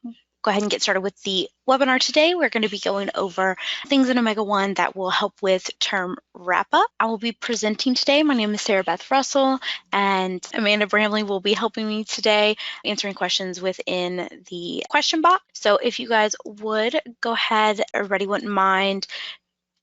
go ahead and get started with the webinar today. We're going to be going over things in Omega One that will help with term wrap-up. I will be presenting today. My name is Sarah Beth Russell, and Amanda Bramley will be helping me today answering questions within the question box. So if you guys would go ahead, everybody wouldn't mind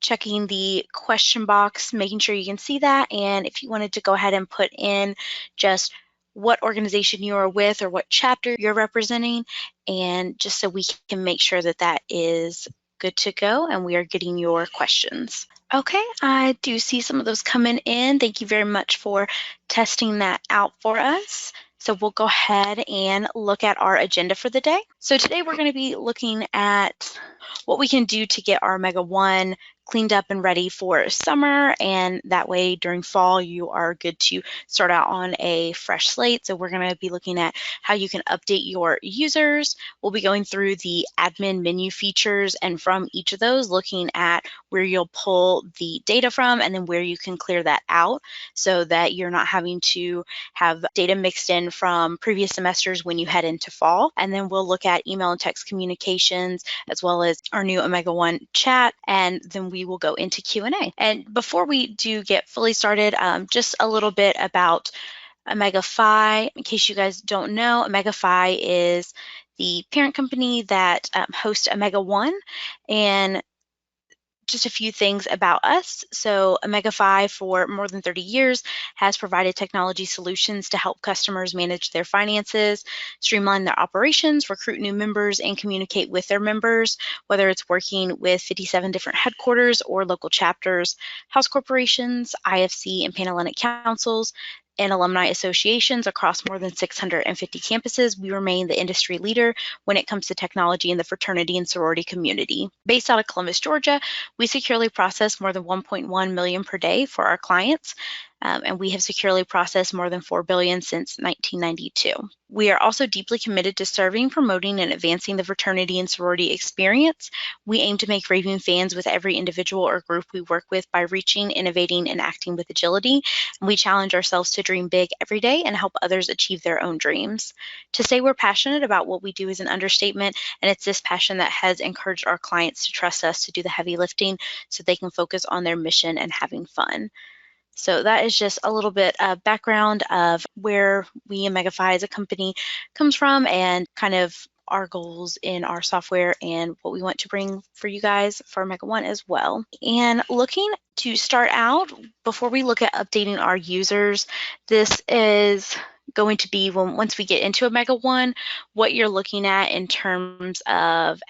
checking the question box, making sure you can see that, and if you wanted to go ahead and put in just what organization you are with or what chapter you're representing, and just so we can make sure that that is good to go and we are getting your questions. Okay, I do see some of those coming in. Thank you very much for testing that out for us. So we'll go ahead and look at our agenda for the day. So today we're going to be looking at what we can do to get our Omega One cleaned up and ready for summer, and that way during fall you are good to start out on a fresh slate. So we're going to be looking at how you can update your users. We'll be going through the admin menu features, and from each of those looking at where you'll pull the data from and then where you can clear that out so that you're not having to have data mixed in from previous semesters when you head into fall. And then we'll look at email and text communications as well as our new Omega One chat, and then we will go into Q&A. And before we do get fully started, just a little bit about Omega Phi. In case you guys don't know, Omega Phi is the parent company that hosts Omega One, and just a few things about us. So Omega Phi for more than 30 years has provided technology solutions to help customers manage their finances, streamline their operations, recruit new members, and communicate with their members, whether it's working with 57 different headquarters or local chapters, house corporations, IFC and Panhellenic councils, and alumni associations across more than 650 campuses. We remain the industry leader when it comes to technology in the fraternity and sorority community. Based out of Columbus, Georgia, we securely process more than 1.1 million per day for our clients, and we have securely processed more than 4 billion since 1992. We are also deeply committed to serving, promoting, and advancing the fraternity and sorority experience. We aim to make raving fans with every individual or group we work with by reaching, innovating, and acting with agility. We challenge ourselves to dream big every day and help others achieve their own dreams. To say we're passionate about what we do is an understatement, and it's this passion that has encouraged our clients to trust us to do the heavy lifting so they can focus on their mission and having fun. So that is just a little bit of background of where we Omega Phi as a company comes from and kind of our goals in our software and what we want to bring for you guys for Omega One as well. And looking to start out, before we look at updating our users, this is going to be once we get into Omega One, what you're looking at in terms of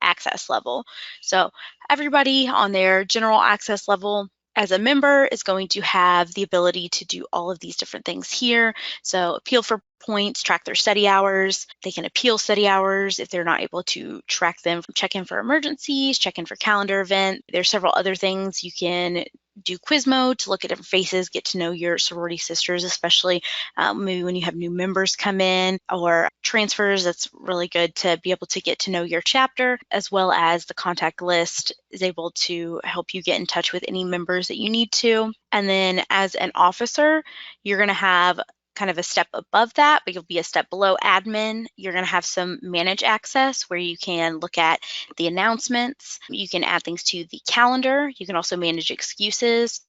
access level. So everybody on their general access level as a member is going to have the ability to do all of these different things here. So appeal for points, track their study hours. They can appeal study hours if they're not able to track them, check in for emergencies, check in for calendar event. There's several other things you can do quiz mode to look at different faces, get to know your sorority sisters, especially maybe when you have new members come in or transfers. That's really good to be able to get to know your chapter, as well as the contact list is able to help you get in touch with any members that you need to. And then as an officer, you're going to have kind of a step above that, but you'll be a step below admin. You're going to have some manage access where you can look at the announcements. You can add things to the calendar. You can also manage excuses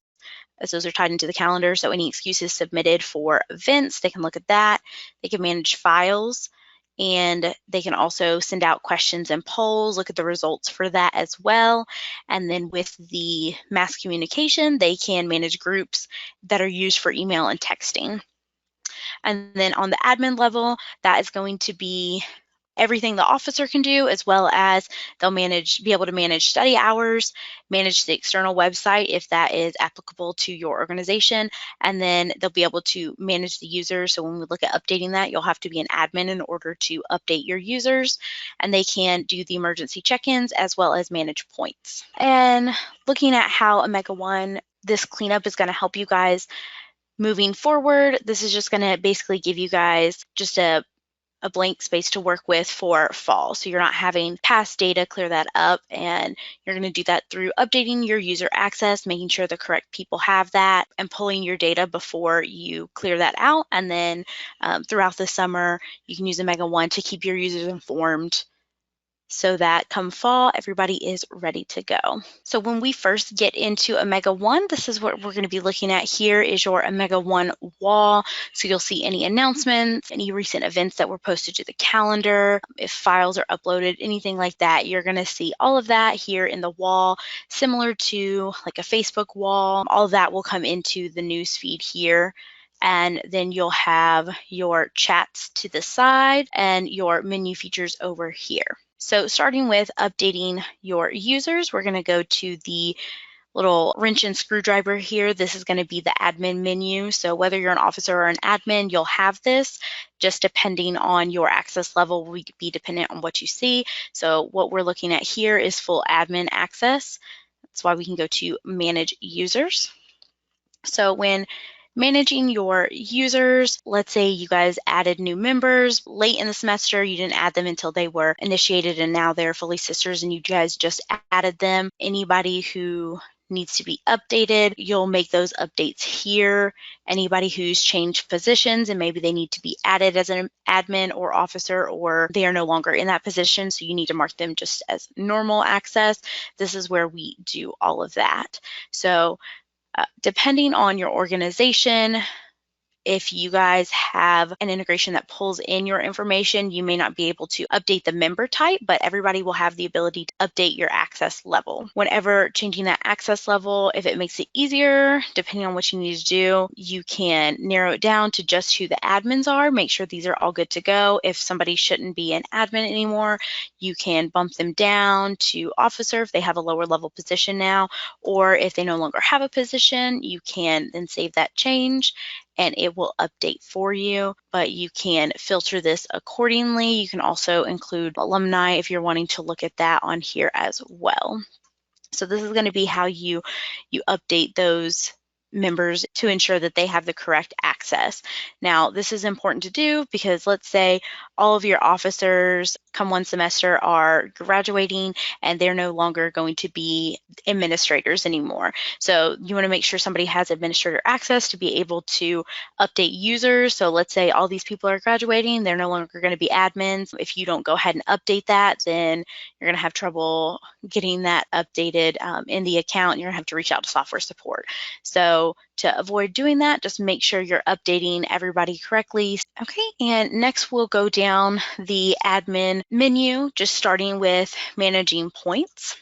as those are tied into the calendar. So any excuses submitted for events, they can look at that. They can manage files, and they can also send out questions and polls, look at the results for that as well. And then with the mass communication, they can manage groups that are used for email and texting. And then on the admin level, that is going to be everything the officer can do, as well as they'll be able to manage study hours, manage the external website if that is applicable to your organization, and then they'll be able to manage the users. So when we look at updating that, you'll have to be an admin in order to update your users, and they can do the emergency check-ins as well as manage points. And looking at how Omega One, this cleanup is going to help you guys moving forward. This is just going to basically give you guys just a a blank space to work with for fall. So you're not having past data clear that up, and you're going to do that through updating your user access, making sure the correct people have that, and pulling your data before you clear that out. And then throughout the summer, you can use Omega One to keep your users informed so that come fall, everybody is ready to go. So when we first get into Omega One, this is what we're going to be looking at. Here is your Omega One wall. So you'll see any announcements, any recent events that were posted to the calendar, if files are uploaded, anything like that. You're going to see all of that here in the wall, similar to like a Facebook wall. All of that will come into the news feed here. And then you'll have your chats to the side and your menu features over here. So starting with updating your users, we're going to go to the little wrench and screwdriver here. This is going to be the admin menu. So whether you're an officer or an admin, you'll have this. Just depending on your access level will be dependent on what you see. So what we're looking at here is full admin access. That's why we can go to manage users. So when managing your users, let's say you guys added new members late in the semester, you didn't add them until they were initiated and now they're fully sisters and you guys just added them. Anybody who needs to be updated, you'll make those updates here. Anybody who's changed positions and maybe they need to be added as an admin or officer, or they are no longer in that position, so you need to mark them just as normal access. This is where we do all of that. So depending on your organization, if you guys have an integration that pulls in your information, you may not be able to update the member type, but everybody will have the ability to update your access level. Whenever changing that access level, if it makes it easier, depending on what you need to do, you can narrow it down to just who the admins are. Make sure these are all good to go. If somebody shouldn't be an admin anymore, you can bump them down to officer if they have a lower level position now, or if they no longer have a position, you can then save that change and it will update for you, but you can filter this accordingly. You can also include alumni if you're wanting to look at that on here as well. So this is going to be how you update those members to ensure that they have the correct access. Now, this is important to do because let's say all of your officers come one semester are graduating and they're no longer going to be administrators anymore. So you want to make sure somebody has administrator access to be able to update users. So let's say all these people are graduating, they're no longer going to be admins. If you don't go ahead and update that, then you're going to have trouble getting that updated in the account. You're going to have to reach out to software support. So to avoid doing that, just make sure you're updating everybody correctly. Okay, and next we'll go down the admin menu, just starting with managing points.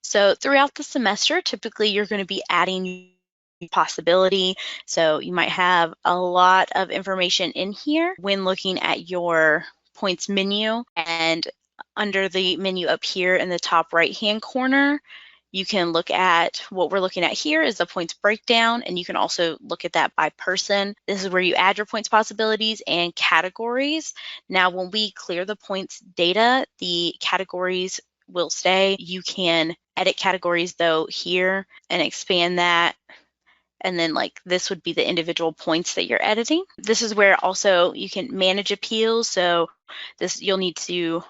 So throughout the semester, typically you're going to be adding possibility. So you might have a lot of information in here when looking at your points menu, and under the menu up here in the top right-hand corner, you can look at what we're looking at here is the points breakdown, and you can also look at that by person. This is where you add your points possibilities and categories. Now, when we clear the points data, the categories will stay. You can edit categories though here and expand that. And then like this would be the individual points that you're editing. This is where also you can manage appeals. So this you'll need to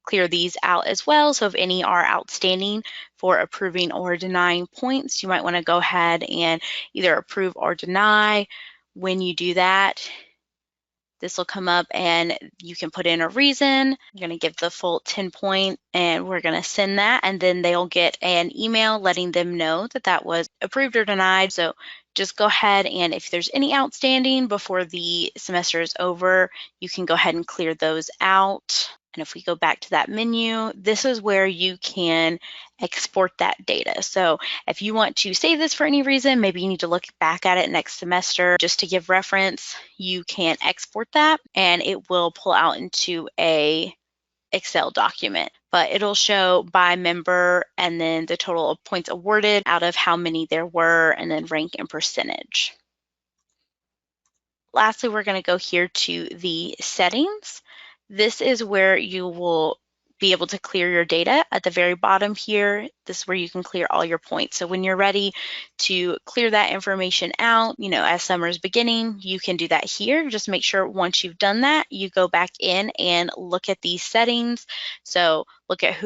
clear these out as well. So if any are outstanding for approving or denying points, you might want to go ahead and either approve or deny. When you do that, this will come up and you can put in a reason. You're going to give the full 10 point and we're going to send that, and then they'll get an email letting them know that that was approved or denied. So just go ahead, and if there's any outstanding before the semester is over, you can go ahead and clear those out. And if we go back to that menu, this is where you can export that data. So if you want to save this for any reason, maybe you need to look back at it next semester just to give reference, you can export that and it will pull out into a Excel document, but it'll show by member and then the total of points awarded out of how many there were, and then rank and percentage. Lastly, we're going to go here to the settings. This is where you will be able to clear your data. At the very bottom here, this is where you can clear all your points. So when you're ready to clear that information out, as summer is beginning, you can do that here. Just make sure once you've done that, you go back in and look at these settings. So look at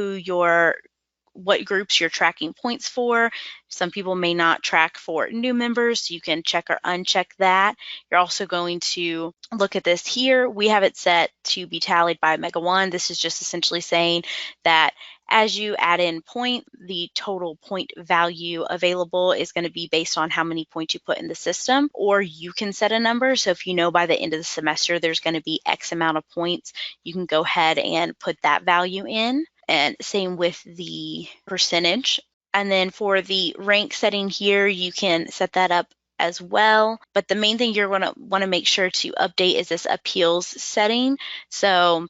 what groups you're tracking points for. Some people may not track for new members, so you can check or uncheck that. You're also going to look at this here. We have it set to be tallied by Omega One. This is just essentially saying that as you add in point, the total point value available is going to be based on how many points you put in the system, or you can set a number. So if you know by the end of the semester there's going to be X amount of points, you can go ahead and put that value in. And same with the percentage. And then for the rank setting here, you can set that up as well. But the main thing you're going to want to make sure to update is this appeals setting. So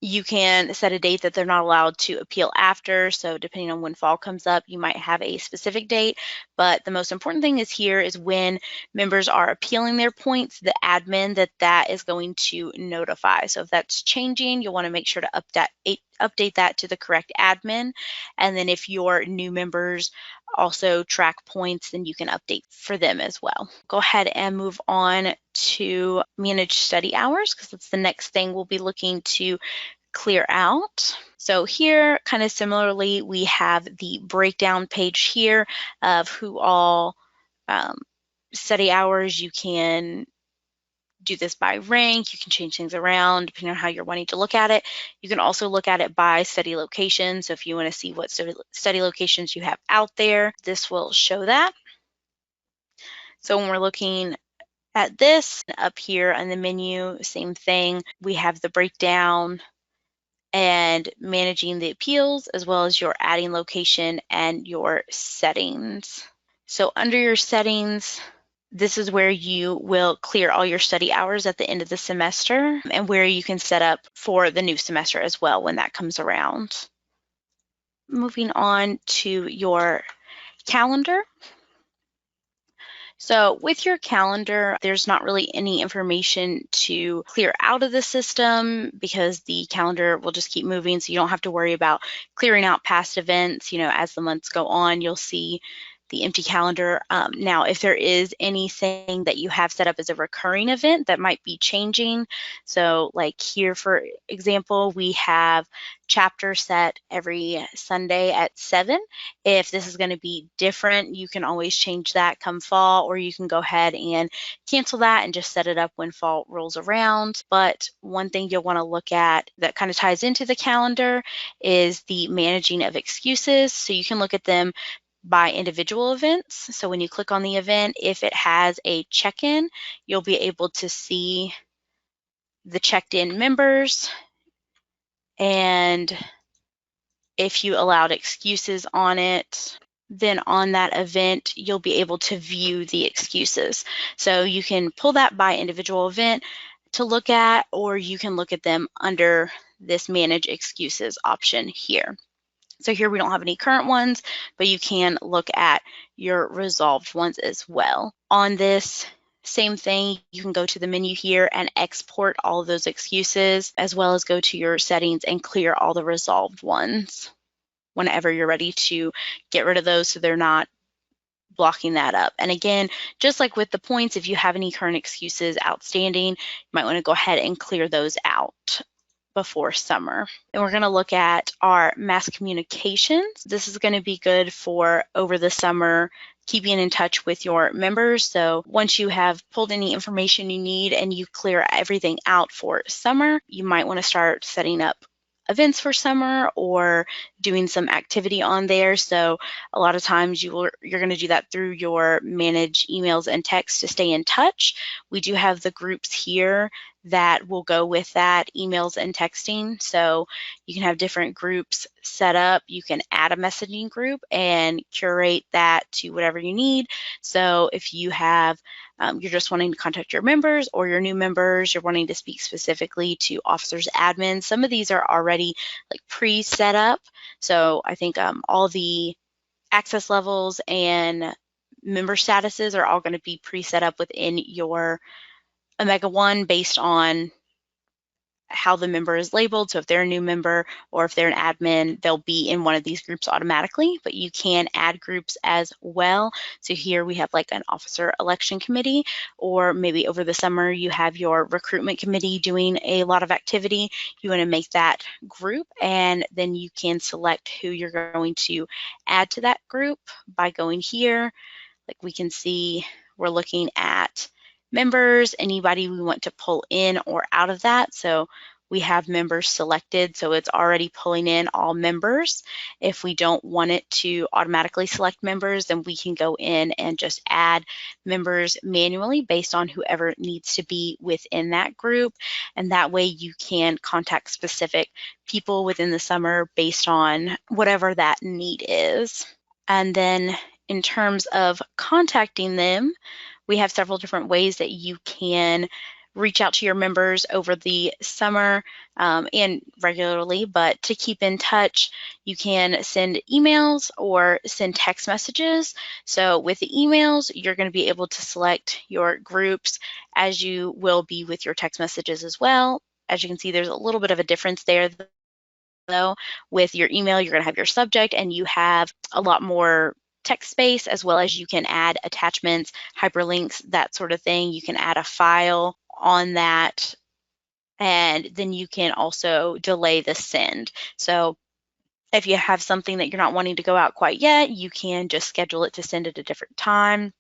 you can set a date that they're not allowed to appeal after. So depending on when fall comes up, you might have a specific date. But the most important thing is here is when members are appealing their points, the admin that is going to notify. So if that's changing, you'll want to make sure to update that to the correct admin. And then if your new members also track points, then you can update for them as well. Go ahead and move on to manage study hours, because that's the next thing we'll be looking to clear out. So here, kind of similarly, we have the breakdown page here of who all study hours. You can do this by rank. You can change things around depending on how you're wanting to look at it. You can also look at it by study location. So if you want to see what study locations you have out there, this will show that. So when we're looking at this up here on the menu, same thing. We have the breakdown and managing the appeals, as well as your adding location and your settings. So under your settings, this is where you will clear all your study hours at the end of the semester, and where you can set up for the new semester as well when that comes around. Moving on to your calendar. So with your calendar, there's not really any information to clear out of the system, because the calendar will just keep moving, so you don't have to worry about clearing out past events. As the months go on, you'll see the empty calendar. Now, if there is anything that you have set up as a recurring event that might be changing, so like here, for example, we have chapter set every Sunday at 7. If this is going to be different, you can always change that come fall, or you can go ahead and cancel that and just set it up when fall rolls around. But one thing you'll want to look at that kind of ties into the calendar is the managing of excuses. So you can look at them by individual events. So when you click on the event, if it has a check-in, you'll be able to see the checked-in members, and if you allowed excuses on it, then on that event, you'll be able to view the excuses. So you can pull that by individual event to look at, or you can look at them under this Manage Excuses option here. So here we don't have any current ones, but you can look at your resolved ones as well. On this same thing, you can go to the menu here and export all of those excuses, as well as go to your settings and clear all the resolved ones whenever you're ready to get rid of those, so they're not blocking that up. And again, just like with the points, if you have any current excuses outstanding, you might want to go ahead and clear those out before summer. And we're going to look at our mass communications. This is going to be good for over the summer, keeping in touch with your members. So once you have pulled any information you need and you clear everything out for summer, you might want to start setting up events for summer or doing some activity on there. So a lot of times you're going to do that through your manage emails and texts to stay in touch. We do have the groups here that will go with that, emails and texting. So you can have different groups set up. You can add a messaging group and curate that to whatever you need. So if you have, you're just wanting to contact your members or your new members, you're wanting to speak specifically to officers, admins, some of these are already like pre-set up. So I think all the access levels and member statuses are all going to be pre-set up within your Omega One based on how the member is labeled. So if they're a new member or if they're an admin, they'll be in one of these groups automatically, but you can add groups as well. So here we have like an officer election committee, or maybe over the summer you have your recruitment committee doing a lot of activity. You want to make that group, and then you can select who you're going to add to that group by going here. Like we can see, we're looking at members, anybody we want to pull in or out of that. So we have members selected, so it's already pulling in all members. If we don't want it to automatically select members, then we can go in and just add members manually based on whoever needs to be within that group. And that way you can contact specific people within the summer based on whatever that need is. And then in terms of contacting them, we have several different ways that you can reach out to your members over the summer and regularly, but to keep in touch, you can send emails or send text messages. So with the emails, you're going to be able to select your groups as you will be with your text messages as well. As you can see, there's a little bit of a difference there though. With your email, you're going to have your subject and you have a lot more text space, as well as you can add attachments, hyperlinks, that sort of thing. You can add a file on that, and then you can also delay the send. So if you have something that you're not wanting to go out quite yet, you can just schedule it to send at a different time.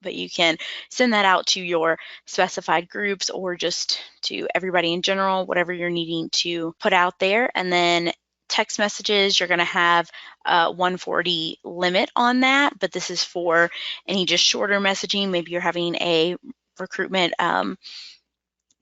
But you can send that out to your specified groups or just to everybody in general, whatever you're needing to put out there. And then text messages, you're going to have a 140 limit on that, but this is for any just shorter messaging. Maybe you're having a recruitment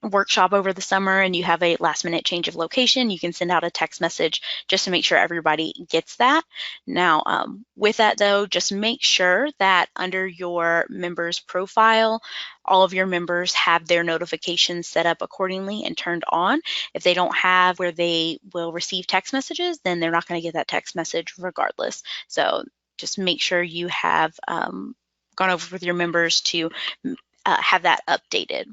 workshop over the summer and you have a last minute change of location, you can send out a text message just to make sure everybody gets that. Now, with that though, just make sure that under your members profile, all of your members have their notifications set up accordingly and turned on. If they don't have where they will receive text messages, then they're not going to get that text message regardless. So just make sure you have gone over with your members to have that updated.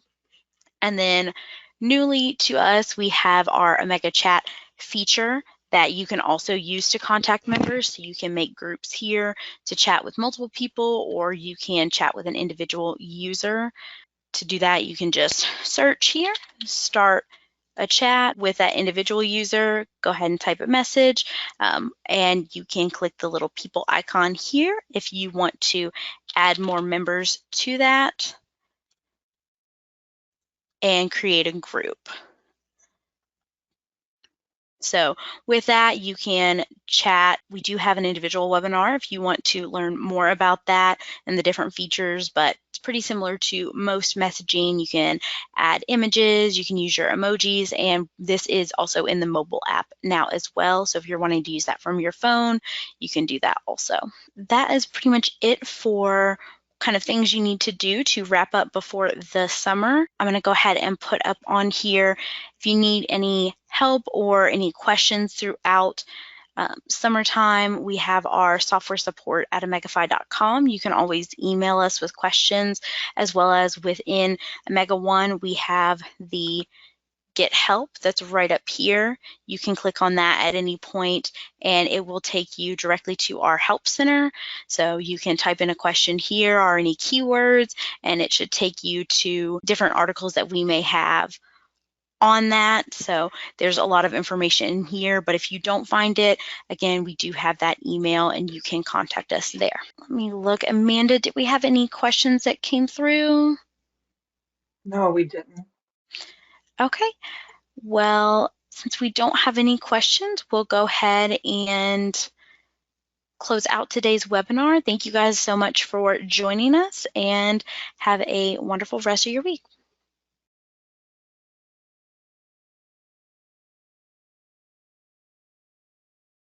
And then newly to us, we have our Omega Chat feature that you can also use to contact members. So you can make groups here to chat with multiple people, or you can chat with an individual user. To do that, you can just search here, start a chat with that individual user, go ahead and type a message, and you can click the little people icon here if you want to add more members to that and create a group. So with that, you can chat. We do have an individual webinar if you want to learn more about that and the different features, but it's pretty similar to most messaging. You can add images, you can use your emojis, and this is also in the mobile app now as well. So if you're wanting to use that from your phone, you can do that also. That is pretty much it for kind of things you need to do to wrap up before the summer. I'm going to go ahead and put up on here if you need any help or any questions throughout summertime. We have our software support at omegafy.com. You can always email us with questions, as well as within Omega One, we have the Get Help that's right up here. You can click on that at any point and it will take you directly to our help center. So you can type in a question here or any keywords and it should take you to different articles that we may have on that. So there's a lot of information in here, but if you don't find it, again, we do have that email and you can contact us there. Let me look. Amanda, did we have any questions that came through? No, we didn't. Okay, well, since we don't have any questions, we'll go ahead and close out today's webinar. Thank you guys so much for joining us and have a wonderful rest of your week.